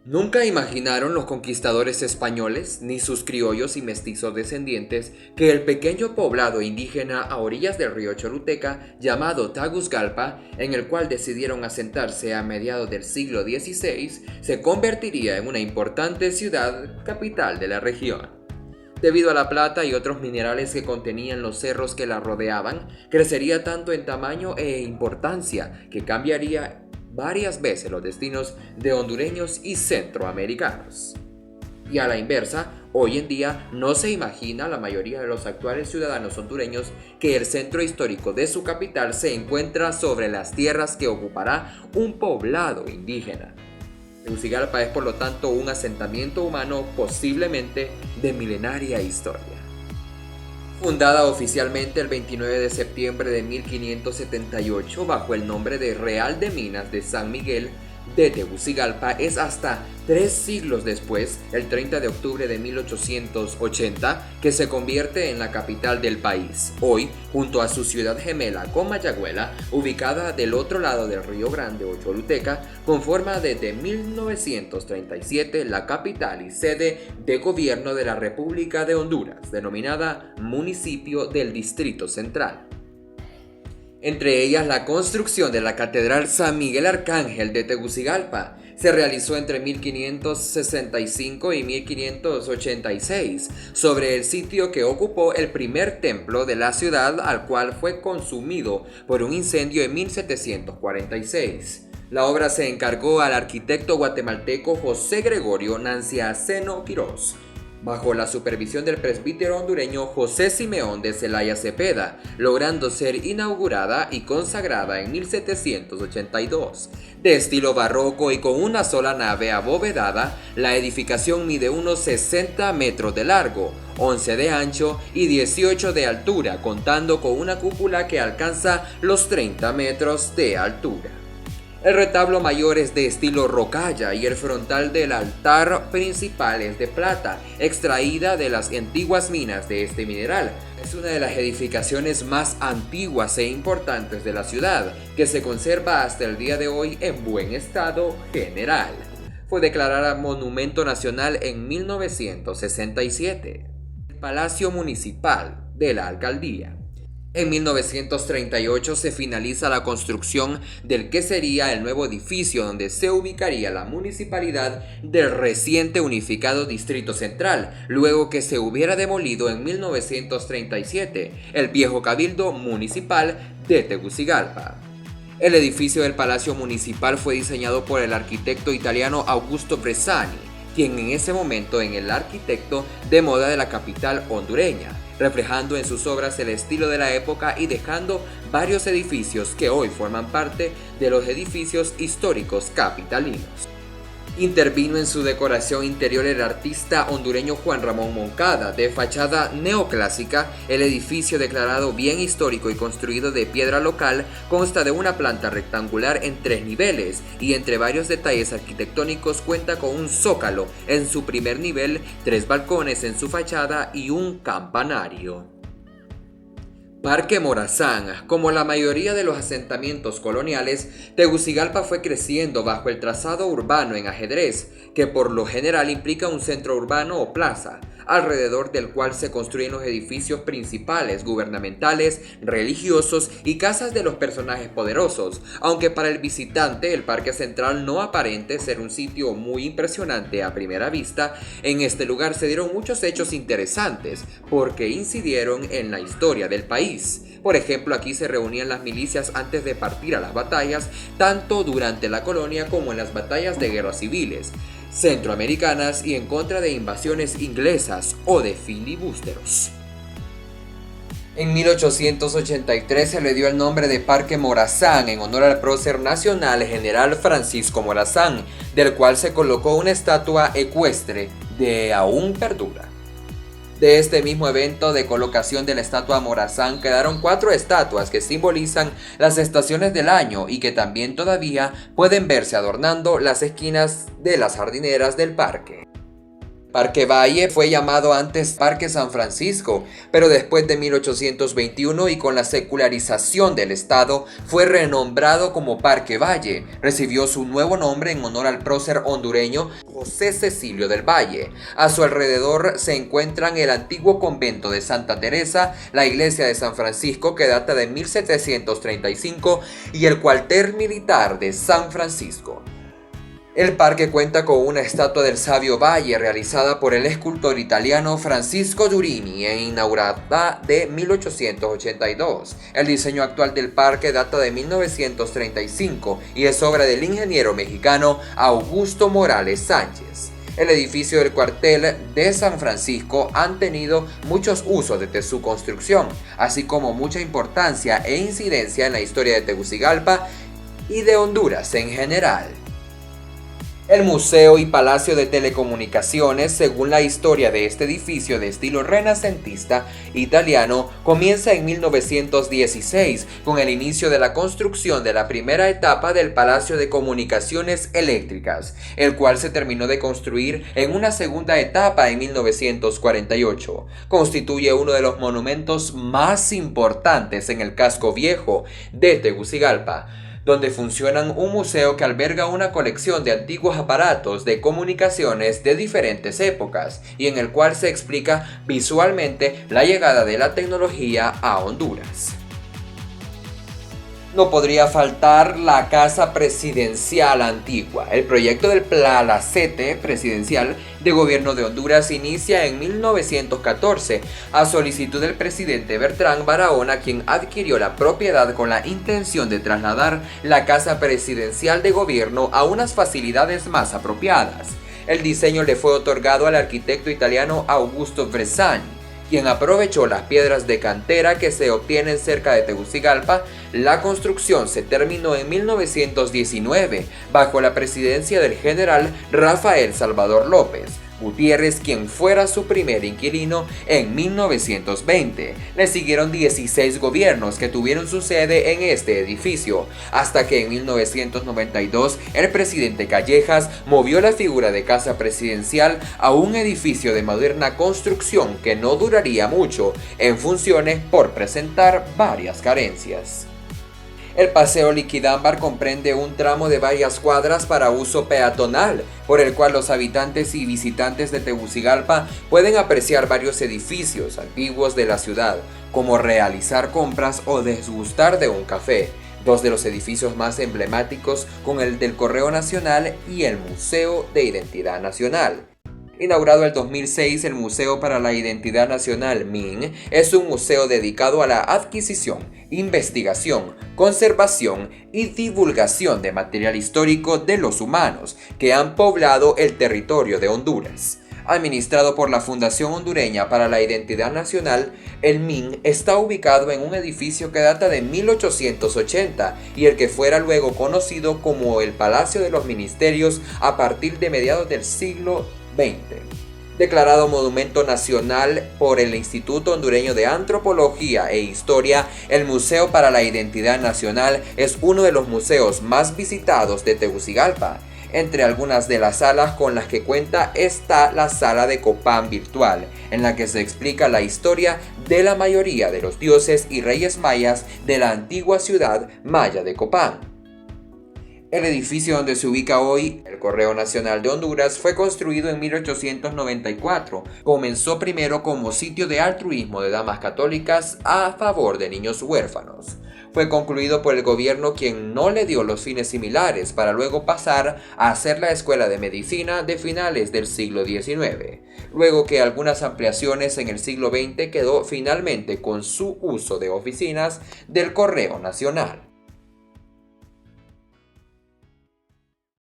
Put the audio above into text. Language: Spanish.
Nunca imaginaron los conquistadores españoles, ni sus criollos y mestizos descendientes, que el pequeño poblado indígena a orillas del río Choluteca, llamado Tegucigalpa, en el cual decidieron asentarse a mediados del siglo XVI, se convertiría en una importante ciudad capital de la región. Debido a la plata y otros minerales que contenían los cerros que la rodeaban, crecería tanto en tamaño e importancia que cambiaría varias veces los destinos de hondureños y centroamericanos. Y a la inversa, hoy en día no se imagina la mayoría de los actuales ciudadanos hondureños que el centro histórico de su capital se encuentra sobre las tierras que ocupará un poblado indígena. Tegucigalpa es por lo tanto un asentamiento humano posiblemente de milenaria historia. Fundada oficialmente el 29 de septiembre de 1578 bajo el nombre de Real de Minas de San Miguel de Tegucigalpa, es hasta 3 siglos después, el 30 de octubre de 1880, que se convierte en la capital del país, hoy junto a su ciudad gemela Comayagüela, ubicada del otro lado del Río Grande o Choluteca, conforma desde 1937 la capital y sede de gobierno de la República de Honduras, denominada Municipio del Distrito Central. Entre ellas, la construcción de la Catedral San Miguel Arcángel de Tegucigalpa se realizó entre 1565 y 1586, sobre el sitio que ocupó el primer templo de la ciudad, al cual fue consumido por un incendio en 1746. La obra se encargó al arquitecto guatemalteco José Gregorio Nanciaceno Quirós, bajo la supervisión del presbítero hondureño José Simeón de Zelaya Cepeda, logrando ser inaugurada y consagrada en 1782. De estilo barroco y con una sola nave abovedada, la edificación mide unos 60 metros de largo, 11 de ancho y 18 de altura, contando con una cúpula que alcanza los 30 metros de altura. El retablo mayor es de estilo rocalla y el frontal del altar principal es de plata, extraída de las antiguas minas de este mineral. Es una de las edificaciones más antiguas e importantes de la ciudad, que se conserva hasta el día de hoy en buen estado general. Fue declarada Monumento Nacional en 1967. El Palacio Municipal de la Alcaldía. En 1938 se finaliza la construcción del que sería el nuevo edificio donde se ubicaría la municipalidad del reciente unificado Distrito Central, luego que se hubiera demolido en 1937 el viejo Cabildo Municipal de Tegucigalpa. El edificio del Palacio Municipal fue diseñado por el arquitecto italiano Augusto Bressani, quien en ese momento era el arquitecto de moda de la capital hondureña, reflejando en sus obras el estilo de la época y dejando varios edificios que hoy forman parte de los edificios históricos capitalinos. Intervino en su decoración interior el artista hondureño Juan Ramón Moncada. De fachada neoclásica, el edificio, declarado bien histórico y construido de piedra local, consta de una planta rectangular en 3 niveles y entre varios detalles arquitectónicos cuenta con un zócalo en su primer nivel, 3 balcones en su fachada y un campanario. Parque Morazán. Como la mayoría de los asentamientos coloniales, Tegucigalpa fue creciendo bajo el trazado urbano en ajedrez, que por lo general implica un centro urbano o plaza, alrededor del cual se construyen los edificios principales, gubernamentales, religiosos y casas de los personajes poderosos, aunque para el visitante el Parque Central no aparente ser un sitio muy impresionante a primera vista. En este lugar se dieron muchos hechos interesantes, porque incidieron en la historia del país. Por ejemplo, aquí se reunían las milicias antes de partir a las batallas, tanto durante la colonia como en las batallas de guerras civiles centroamericanas y en contra de invasiones inglesas o de filibusteros. En 1883 se le dio el nombre de Parque Morazán en honor al prócer nacional general Francisco Morazán, del cual se colocó una estatua ecuestre de aún perdura. De este mismo evento de colocación de la estatua Morazán quedaron 4 estatuas que simbolizan las estaciones del año y que también todavía pueden verse adornando las esquinas de las jardineras del parque. Parque Valle fue llamado antes Parque San Francisco, pero después de 1821 y con la secularización del estado fue renombrado como Parque Valle. Recibió su nuevo nombre en honor al prócer hondureño José Cecilio del Valle. A su alrededor se encuentran el antiguo convento de Santa Teresa, la iglesia de San Francisco que data de 1735 y el cuartel militar de San Francisco. El parque cuenta con una estatua del sabio Valle realizada por el escultor italiano Francisco Durini e inaugurada de 1882. El diseño actual del parque data de 1935 y es obra del ingeniero mexicano Augusto Morales Sánchez. El edificio del cuartel de San Francisco han tenido muchos usos desde su construcción, así como mucha importancia e incidencia en la historia de Tegucigalpa y de Honduras en general. El Museo y Palacio de Telecomunicaciones, según la historia de este edificio de estilo renacentista italiano, comienza en 1916 con el inicio de la construcción de la primera etapa del Palacio de Comunicaciones Eléctricas, el cual se terminó de construir en una segunda etapa en 1948. Constituye uno de los monumentos más importantes en el casco viejo de Tegucigalpa, donde funcionan un museo que alberga una colección de antiguos aparatos de comunicaciones de diferentes épocas y en el cual se explica visualmente la llegada de la tecnología a Honduras. No podría faltar la Casa Presidencial Antigua. El proyecto del Palacete Presidencial de Gobierno de Honduras inicia en 1914 a solicitud del presidente Bertrán Barahona, quien adquirió la propiedad con la intención de trasladar la Casa Presidencial de Gobierno a unas facilidades más apropiadas. El diseño le fue otorgado al arquitecto italiano Augusto Bressan, quien aprovechó las piedras de cantera que se obtienen cerca de Tegucigalpa. La construcción se terminó en 1919 bajo la presidencia del general Rafael Salvador López Gutiérrez, quien fuera su primer inquilino en 1920. Le siguieron 16 gobiernos que tuvieron su sede en este edificio, hasta que en 1992 el presidente Callejas movió la figura de casa presidencial a un edificio de moderna construcción que no duraría mucho en funciones por presentar varias carencias. El Paseo Liquidámbar comprende un tramo de varias cuadras para uso peatonal, por el cual los habitantes y visitantes de Tegucigalpa pueden apreciar varios edificios antiguos de la ciudad, como realizar compras o degustar de un café. Dos de los edificios más emblemáticos con el del Correo Nacional y el Museo de Identidad Nacional. Inaugurado el 2006, el Museo para la Identidad Nacional, MIN, es un museo dedicado a la adquisición, investigación, conservación y divulgación de material histórico de los humanos que han poblado el territorio de Honduras. Administrado por la Fundación Hondureña para la Identidad Nacional, el MIN está ubicado en un edificio que data de 1880 y el que fuera luego conocido como el Palacio de los Ministerios a partir de mediados del siglo XX. Declarado Monumento Nacional por el Instituto Hondureño de Antropología e Historia, el Museo para la Identidad Nacional es uno de los museos más visitados de Tegucigalpa. Entre algunas de las salas con las que cuenta está la Sala de Copán Virtual, en la que se explica la historia de la mayoría de los dioses y reyes mayas de la antigua ciudad maya de Copán. El edificio donde se ubica hoy el Correo Nacional de Honduras fue construido en 1894. Comenzó primero como sitio de altruismo de damas católicas a favor de niños huérfanos. Fue concluido por el gobierno, quien no le dio los fines similares, para luego pasar a ser la Escuela de Medicina de finales del siglo XIX. Luego que algunas ampliaciones en el siglo XX quedó finalmente con su uso de oficinas del Correo Nacional.